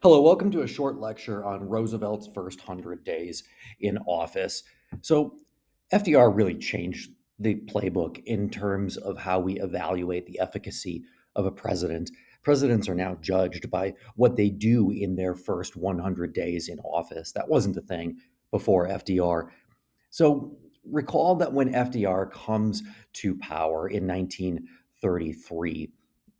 Hello, welcome to a short lecture on Roosevelt's first 100 days in office. So, FDR really changed the playbook in terms of how we evaluate the efficacy of a president. Presidents are now judged by what they do in their first 100 days in office. That wasn't a thing before FDR. So recall that when FDR comes to power in 1933,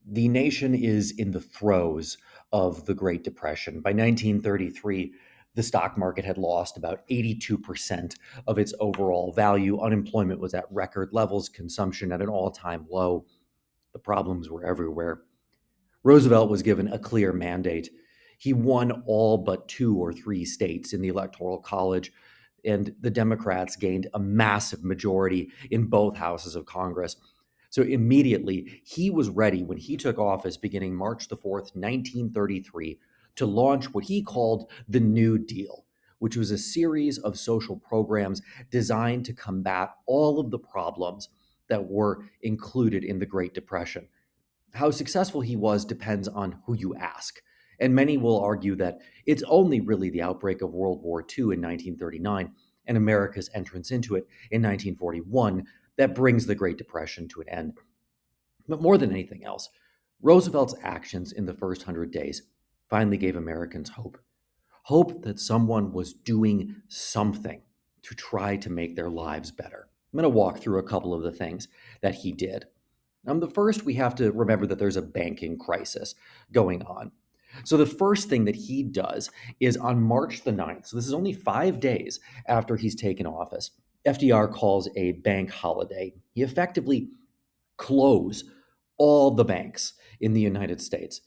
the nation is in the throes of the Great Depression. By 1933, the stock market had lost about 82% of its overall value. Unemployment was at record levels, consumption at an all time low. The problems were everywhere. Roosevelt was given a clear mandate. He won all but two or three states in the Electoral College, and the Democrats gained a massive majority in both houses of Congress. So immediately, he was ready when he took office beginning March the 4th, 1933, to launch what he called the New Deal, which was a series of social programs designed to combat all of the problems that were included in the Great Depression. How successful he was depends on who you ask. And many will argue that it's only really the outbreak of World War II in 1939 and America's entrance into it in 1941 that brings the Great Depression to an end. But more than anything else, Roosevelt's actions in the first 100 days finally gave Americans hope. Hope that someone was doing something to try to make their lives better. I'm going to walk through a couple of the things that he did. The first, we have to remember that there's a banking crisis going on. So the first thing that he does is on March the 9th, so this is only 5 days after he's taken office, FDR calls a bank holiday. He effectively closed all the banks in the United States.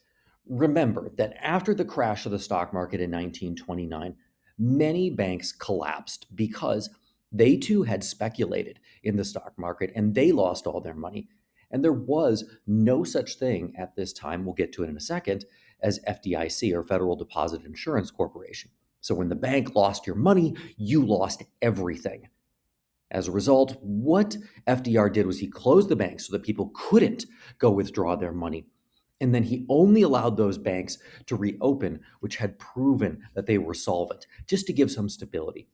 Remember that after the crash of the stock market in 1929, many banks collapsed because they too had speculated in the stock market and they lost all their money. And there was no such thing at this time, we'll get to it in a second, as FDIC or Federal Deposit Insurance Corporation. So when the bank lost your money, you lost everything. As a result, what FDR did was he closed the banks so that people couldn't go withdraw their money. And then he only allowed those banks to reopen, which had proven that they were solvent, just to give some stability.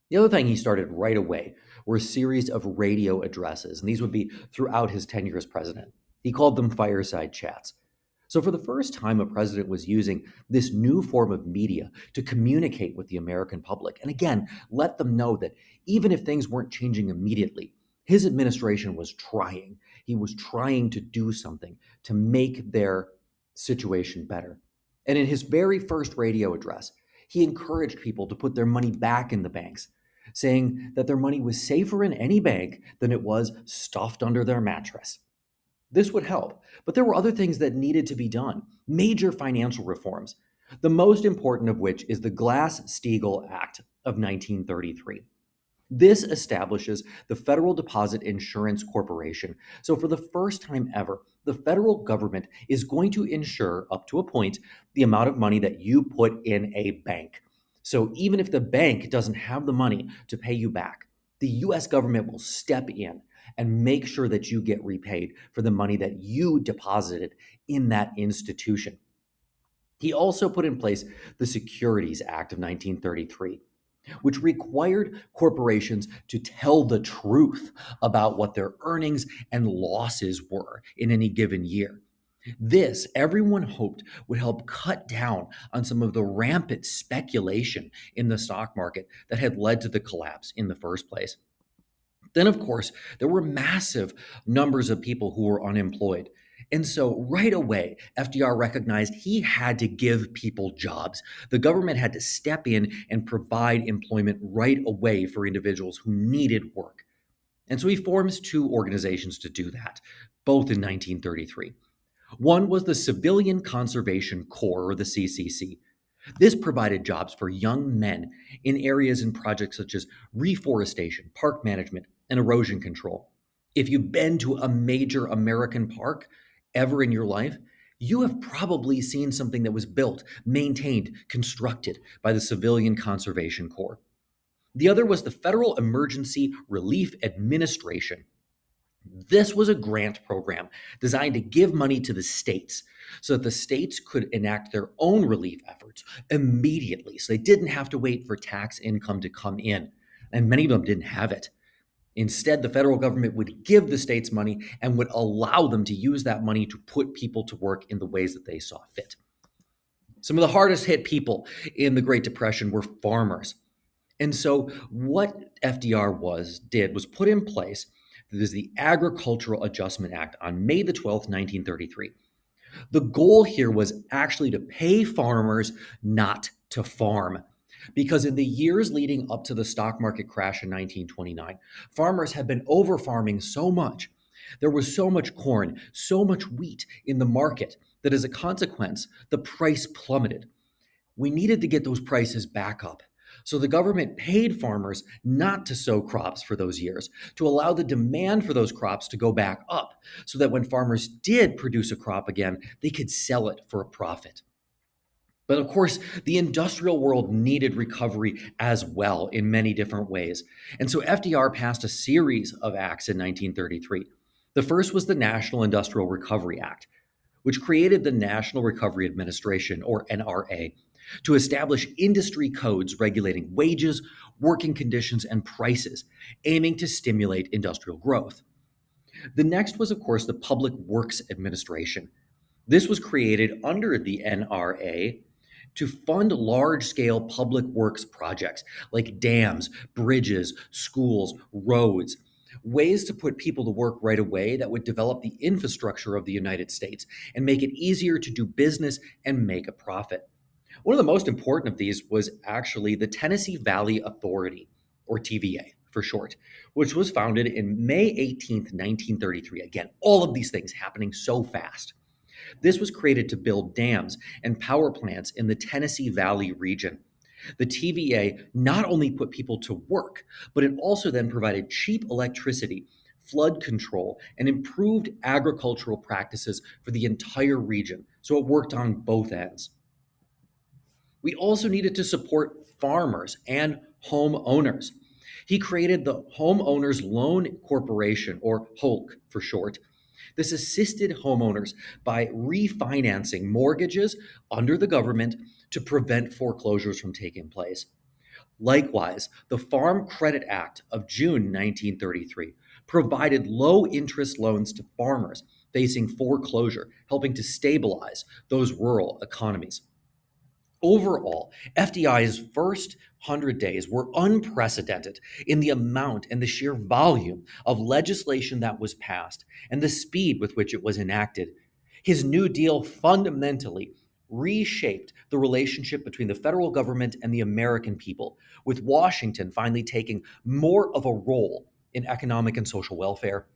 The other thing he started right away were a series of radio addresses, and these would be throughout his tenure as president. He called them fireside chats. So, for the first time, a president was using this new form of media to communicate with the American public. And again, let them know that even if things weren't changing immediately, his administration was trying. He was trying to do something to make their situation better. And in his very first radio address, he encouraged people to put their money back in the banks, saying that their money was safer in any bank than it was stuffed under their mattress. This would help, but there were other things that needed to be done, major financial reforms, the most important of which is the Glass-Steagall Act of 1933. This establishes the Federal Deposit Insurance Corporation. So, for the first time ever, the federal government is going to insure, up to a point, the amount of money that you put in a bank. So, even if the bank doesn't have the money to pay you back, the US government will step in and make sure that you get repaid for the money that you deposited in that institution. He also put in place the Securities Act of 1933, which required corporations to tell the truth about what their earnings and losses were in any given year. This, everyone hoped, would help cut down on some of the rampant speculation in the stock market that had led to the collapse in the first place. Then, of course, there were massive numbers of people who were unemployed. And so, right away, FDR recognized he had to give people jobs. The government had to step in and provide employment right away for individuals who needed work. And so, he forms two organizations to do that, both in 1933. One was the Civilian Conservation Corps, or the CCC. This provided jobs for young men in areas and projects such as reforestation, park management, and erosion control. If you've been to a major American park ever in your life, you have probably seen something that was built, maintained, constructed by the Civilian Conservation Corps. The other was the Federal Emergency Relief Administration. This was a grant program designed to give money to the states so that the states could enact their own relief efforts immediately. So they didn't have to wait for tax income to come in. And many of them didn't have it. Instead, the federal government would give the states money and would allow them to use that money to put people to work in the ways that they saw fit. Some of the hardest hit people in the Great Depression were farmers. And so what FDR did was put in place there's the Agricultural Adjustment Act on May the 12th, 1933. The goal here was actually to pay farmers not to farm. Because in the years leading up to the stock market crash in 1929, farmers had been over farming so much. There was so much corn, so much wheat in the market that as a consequence, the price plummeted. We needed to get those prices back up. So the government paid farmers not to sow crops for those years to allow the demand for those crops to go back up so that when farmers did produce a crop again, they could sell it for a profit. But of course, the industrial world needed recovery as well in many different ways. And so FDR passed a series of acts in 1933. The first was the National Industrial Recovery Act, which created the National Recovery Administration, or NRA, to establish industry codes regulating wages, working conditions, and prices, aiming to stimulate industrial growth. The next was, of course, the Public Works Administration. This was created under the NRA to fund large scale public works projects like dams, bridges, schools, roads, ways to put people to work right away that would develop the infrastructure of the United States and make it easier to do business and make a profit. One of the most important of these was actually the Tennessee Valley Authority, or TVA for short, which was founded in May 18th, 1933. Again, all of these things happening so fast. This was created to build dams and power plants in the Tennessee Valley region. The TVA not only put people to work, but it also then provided cheap electricity, flood control, and improved agricultural practices for the entire region. So it worked on both ends. We also needed to support farmers and homeowners. He created the Homeowners Loan Corporation, or HOLC for short. This assisted homeowners by refinancing mortgages under the government to prevent foreclosures from taking place. Likewise, the Farm Credit Act of June 1933 provided low interest loans to farmers facing foreclosure, helping to stabilize those rural economies. Overall, FDI's first 100 days were unprecedented in the amount and the sheer volume of legislation that was passed and the speed with which it was enacted. His New Deal fundamentally reshaped the relationship between the federal government and the American people, with Washington finally taking more of a role in economic and social welfare.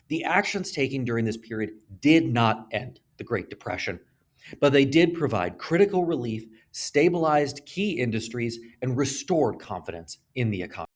The actions taken during this period did not end the Great Depression, but they did provide critical relief, stabilized key industries, and restored confidence in the economy.